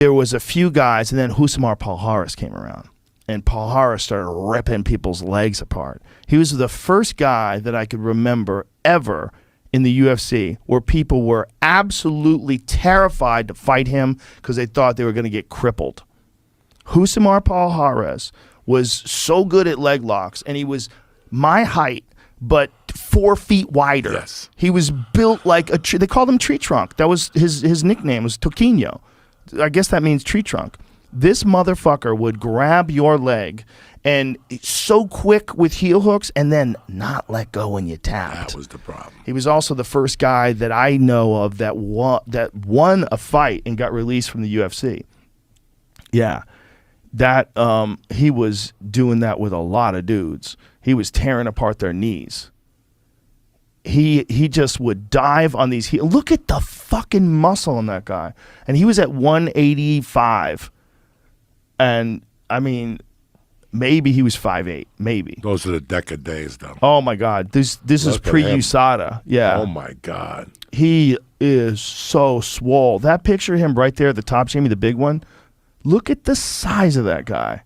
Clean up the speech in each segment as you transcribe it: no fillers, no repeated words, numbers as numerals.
there was a few guys, and then Husamar Palhares came around. And Palhares started ripping people's legs apart. He was the first guy that I could remember ever in the UFC where people were absolutely terrified to fight him because they thought they were going to get crippled. Husamar Palhares was so good at leg locks, and he was my height, but 4 feet wider. Yes. He was built like a tree. They called him Tree Trunk. That was his nickname was Toquinho. I guess that means tree trunk. This motherfucker would grab your leg and so quick with heel hooks and then not let go when you tapped. That was the problem. He was also the first guy that I know of that won a fight and got released from the UFC. Yeah. That he was doing that with a lot of dudes. He was tearing apart their knees. He just would dive on these heels. Look at the fucking muscle in that guy. And he was at 185. And I mean, maybe he was 5'8", maybe. Those are the Deca days, though. Oh my God, this is pre-USADA. Yeah. Oh my God. He is so swole. That picture of him right there at the top, Jamie, the big one. Look at the size of that guy,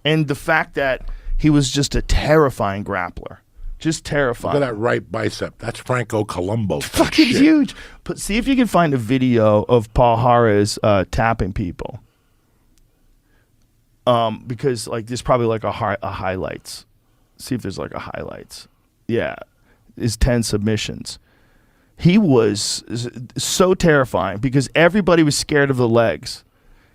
and the fact that he was just a terrifying grappler, just terrifying. Look at that right bicep. That's Franco Columbo. Fucking huge. But see if you can find a video of Palhares tapping people. Because like there's probably like a highlights. See if there's like a highlights. Yeah, his 10 submissions. He was so terrifying because everybody was scared of the legs.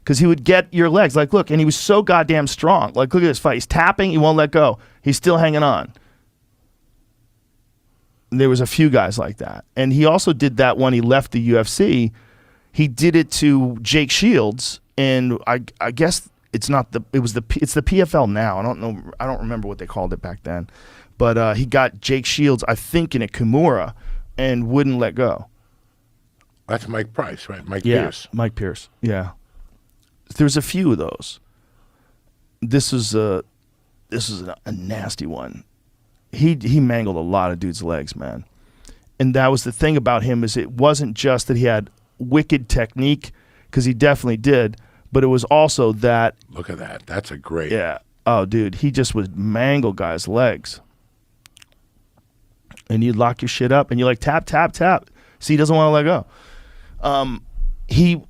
Because he would get your legs. Like, look, and he was so goddamn strong. Like, look at this fight. He's tapping. He won't let go. He's still hanging on. And there was a few guys like that. And he also did that when he left the UFC. He did it to Jake Shields. And I guess it's not the PFL now. I don't know. I don't remember what they called it back then. But he got Jake Shields, I think, in a Kimura and wouldn't let go. That's Mike Price, right? Mike Pierce. Mike Pierce. Yeah. There's a few of those. This is a nasty one. He mangled a lot of dudes' legs, man. And that was the thing about him is it wasn't just that he had wicked technique, because he definitely did, but it was also that. Look at that. That's a great. Yeah. Oh, dude, he just would mangle guys' legs. And you'd lock your shit up, and you're like, tap, tap, tap. See, he doesn't want to let go. He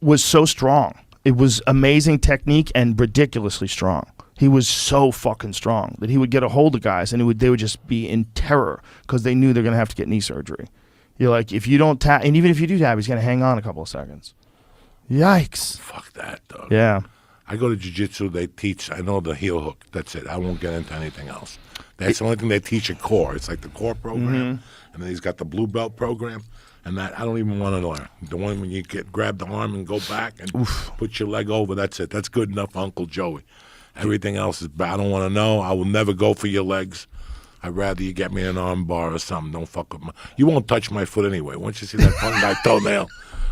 was so strong. It was amazing technique and ridiculously strong. He was so fucking strong that he would get a hold of guys and they would just be in terror because they knew they're going to have to get knee surgery. You're like, if you don't tap, and even if you do tap, he's going to hang on a couple of seconds. Yikes. Fuck that, though. Yeah. I go to jiu-jitsu, they teach, I know the heel hook. That's it. I won't get into anything else. That's the only thing they teach at core. It's like the core program, and then he's got the blue belt program. And that I don't even want to learn. The one when you grab the arm and go back and put your leg over, that's it. That's good enough, Uncle Joey. Everything else is bad. I don't want to know. I will never go for your legs. I'd rather you get me an arm bar or something. Don't fuck with you won't touch my foot anyway. Once you see that guy toenail,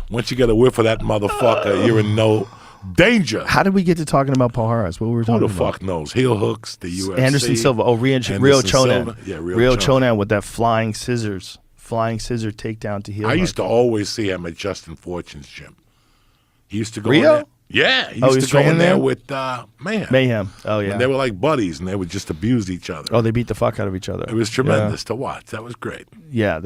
once you get a whiff of that motherfucker, you're in no danger. How did we get to talking about Palhares? What were we talking about? Who the fuck knows? Heel hooks, the UFC. Anderson Silva. Oh, Rio Chonan. Yeah, Rio Chonan with that flying scissor takedown to heel. I used to always see him at Justin Fortune's gym. He used to go Rio? in there. Yeah, he used to go in there with Mayhem. Mayhem. Oh, yeah. And they were like buddies, and they would just abuse each other. Oh, they beat the fuck out of each other. It was tremendous to watch. That was great. Yeah,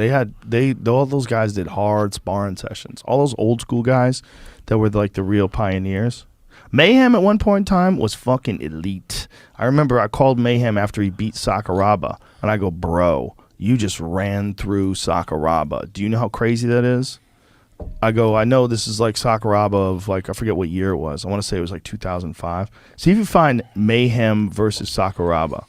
all those guys did hard sparring sessions. All those old school guys that were like the real pioneers. Mayhem at one point in time was fucking elite. I remember I called Mayhem after he beat Sakuraba, and I go, bro, you just ran through Sakuraba. Do you know how crazy that is? I go, I know this is like Sakuraba of like, I forget what year it was. I want to say it was like 2005. See if you find Mayhem versus Sakuraba.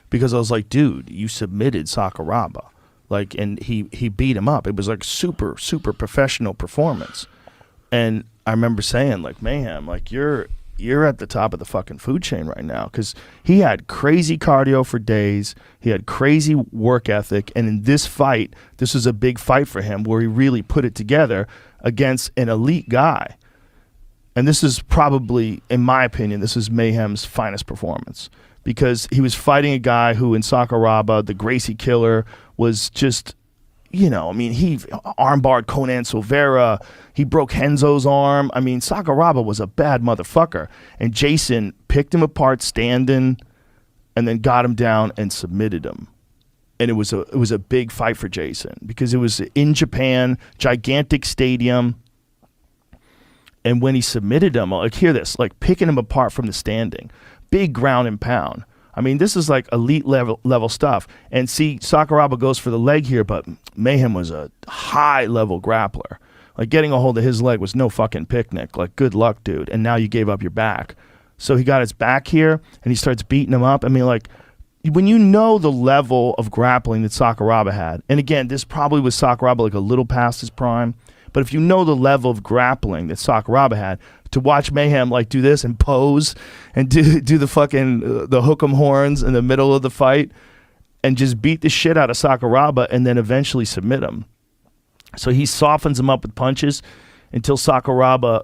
Because I was like, dude, you submitted Sakuraba. Like, and he beat him up. It was like super, super professional performance. And I remember saying, like, Mayhem, like, you're at the top of the fucking food chain right now, because he had crazy cardio for days. He had crazy work ethic. And in this fight, this was a big fight for him where he really put it together against an elite guy. And this is probably, in my opinion, this is Mayhem's finest performance, because he was fighting a guy who in Sakuraba, the Gracie Killer, was just you know, I mean, he armbarred Conan Silveira. He broke Henzo's arm. I mean, Sakuraba was a bad motherfucker. And Jason picked him apart standing and then got him down and submitted him. And it was a big fight for Jason because it was in Japan, gigantic stadium. And when he submitted him, like, hear this, like picking him apart from the standing, big ground and pound. I mean, this is like elite level stuff. And see, Sakuraba goes for the leg here, but Mayhem was a high level grappler. Like getting a hold of his leg was no fucking picnic. Like, good luck, dude. And now you gave up your back. So he got his back here and he starts beating him up. I mean, like, when you know the level of grappling that Sakuraba had, and again, this probably was Sakuraba like a little past his prime, but if you know the level of grappling that Sakuraba had, to watch Mayhem like do this and pose and do the fucking the hook 'em horns in the middle of the fight and just beat the shit out of Sakuraba and then eventually submit him. So he softens him up with punches until Sakuraba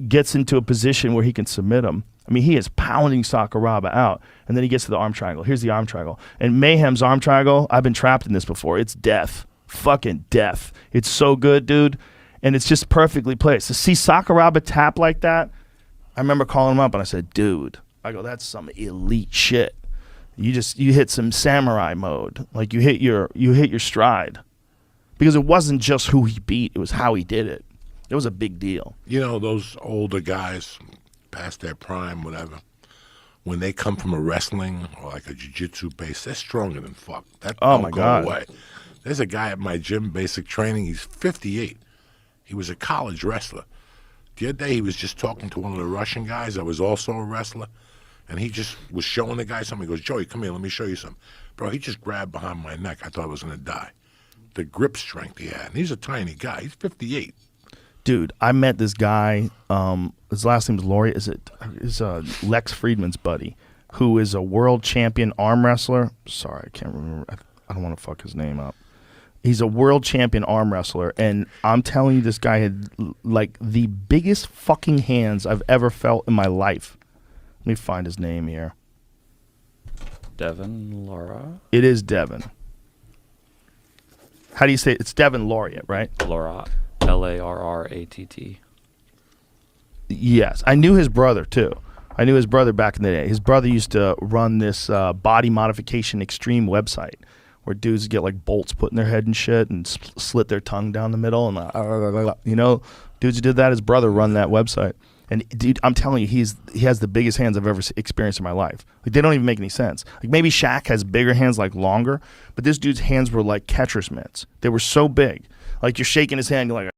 gets into a position where he can submit him. I mean, he is pounding Sakuraba out, and then he gets to the arm triangle. Here's the arm triangle. And Mayhem's arm triangle, I've been trapped in this before. It's death. Fucking death. It's so good, dude. And it's just perfectly placed. To see Sakuraba tap like that, I remember calling him up and I said, dude, I go, that's some elite shit. You hit some samurai mode. Like you hit your stride. Because it wasn't just who he beat, it was how he did it. It was a big deal. You know, those older guys past their prime, whatever, when they come from a wrestling or like a jiu-jitsu base, they're stronger than fuck. That don't go away. There's a guy at my gym, basic training, he's 58. He was a college wrestler. The other day he was just talking to one of the Russian guys that was also a wrestler, and he just was showing the guy something. He goes, Joey, come here, let me show you something. Bro, he just grabbed behind my neck. I thought I was going to die. The grip strength he had. And he's a tiny guy. He's 58. Dude, I met this guy, his last name's Laurie, is Lex Friedman's buddy, who is a world champion arm wrestler. Sorry, I can't remember. I don't want to fuck his name up. He's a world champion arm wrestler, and I'm telling you, this guy had like the biggest fucking hands I've ever felt in my life. Let me find his name here. Devin Laura? It is Devin. How do you say it? It's Devin Laureate, right? Laura. Larratt. Yes. I knew his brother, too. I knew his brother back in the day. His brother used to run this body modification extreme website where dudes get like bolts put in their head and shit and slit their tongue down the middle. And, you know, dudes who did that, his brother run that website. And, dude, I'm telling you, he has the biggest hands I've ever experienced in my life. Like, they don't even make any sense. Like, maybe Shaq has bigger hands, like longer, but this dude's hands were like catcher's mitts. They were so big. Like, you're shaking his hand, you're like,